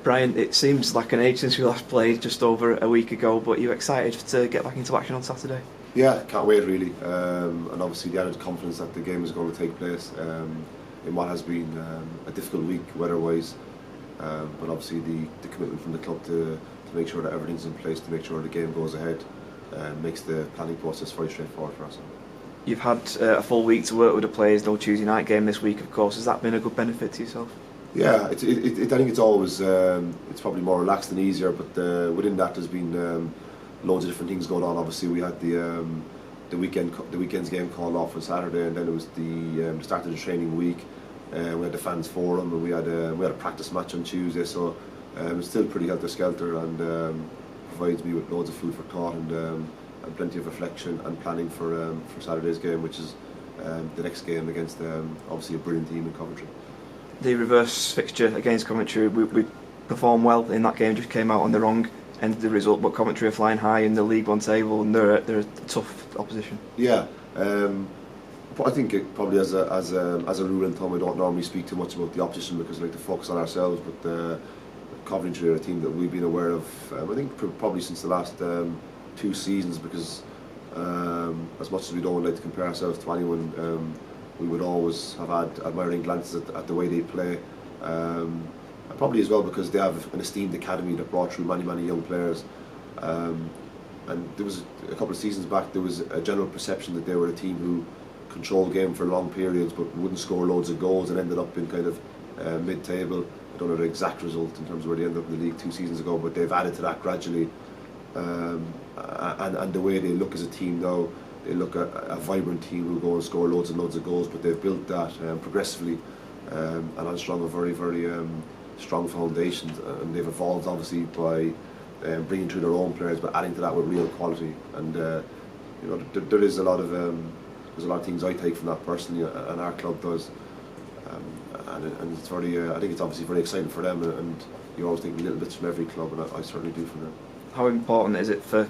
Brian, it seems like an age since we last played, just over a week ago, but are you excited to get back into action on Saturday? Yeah, can't wait really, and obviously the added confidence that the game is going to take place in what has been a difficult week weather-wise, but obviously the commitment from the club to make sure that everything's in place, to make sure the game goes ahead, makes the planning process very straightforward for us. You've had a full week to work with the players, no Tuesday night game this week, of course. Has that been a good benefit to yourself? Yeah, I think it's always it's probably more relaxed and easier, but within that there's been loads of different things going on. Obviously, we had the weekend's game called off on Saturday, and then it was the start of the training week. We had the fans forum, and we had a practice match on Tuesday. So it's still pretty helter skelter, and provides me with loads of food for thought and plenty of reflection and planning for Saturday's game, which is the next game against obviously a brilliant team in Coventry. The reverse fixture against Coventry, we performed well in that game, just came out on the wrong end of the result, but Coventry are flying high in the League One table, and they're a tough opposition. Yeah, but I think it probably as a rule of thumb, we don't normally speak too much about the opposition because we like to focus on ourselves. But Coventry are a team that we've been aware of, I think probably since the last 2 seasons, because as much as we don't like to compare ourselves to anyone, we would always have had admiring glances at the way they play. And probably as well because they have an esteemed academy that brought through many young players. And there was a couple of seasons back, there was a general perception that they were a team who controlled the game for long periods but wouldn't score loads of goals and ended up in kind of mid-table. I don't know the exact result in terms of where they ended up in the league 2 seasons ago, but they've added to that gradually. And the way they look as a team now, they look a vibrant team who go and score loads and loads of goals, but they've built that progressively and on a very strong foundations, and they've evolved obviously by bringing through their own players, but adding to that with real quality. And there is a lot of there's a lot of things I take from that personally, and our club does, and it's very I think it's obviously very exciting for them, and you always take little bits from every club, and I certainly do from them. How important is it for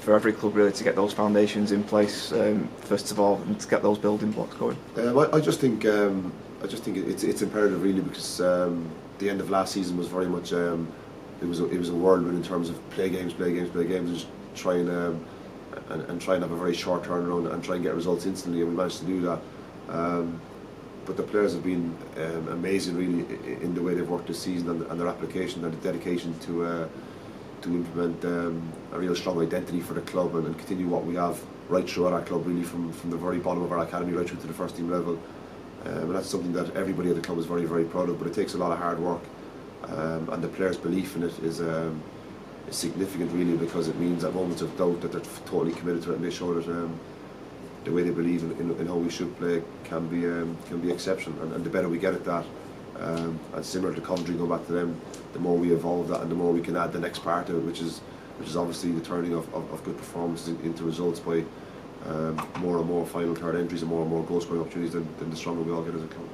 every club really to get those foundations in place first of all, and to get those building blocks going? I just think it's imperative really, because the end of last season was very much it was a whirlwind in terms of play games, and just try and try and have a very short turnaround and try and get results instantly, and we managed to do that. But the players have been amazing really in the way they've worked this season, and their application and the dedication to implement a real strong identity for the club and continue what we have right throughout our club, really from the very bottom of our academy right through to the first team level. And that's something that everybody at the club is very proud of, but it takes a lot of hard work, and the players' belief in it is significant really, because it means at moments of doubt that they're totally committed to it, and they show that the way they believe in how we should play can be exceptional, and the better we get at that, and similar to Coventry, going back to them, the more we evolve that and the more we can add the next part of it, which is obviously the turning of good performances into results by more and more final third entries and more goal scoring opportunities, then the stronger we all get as a club.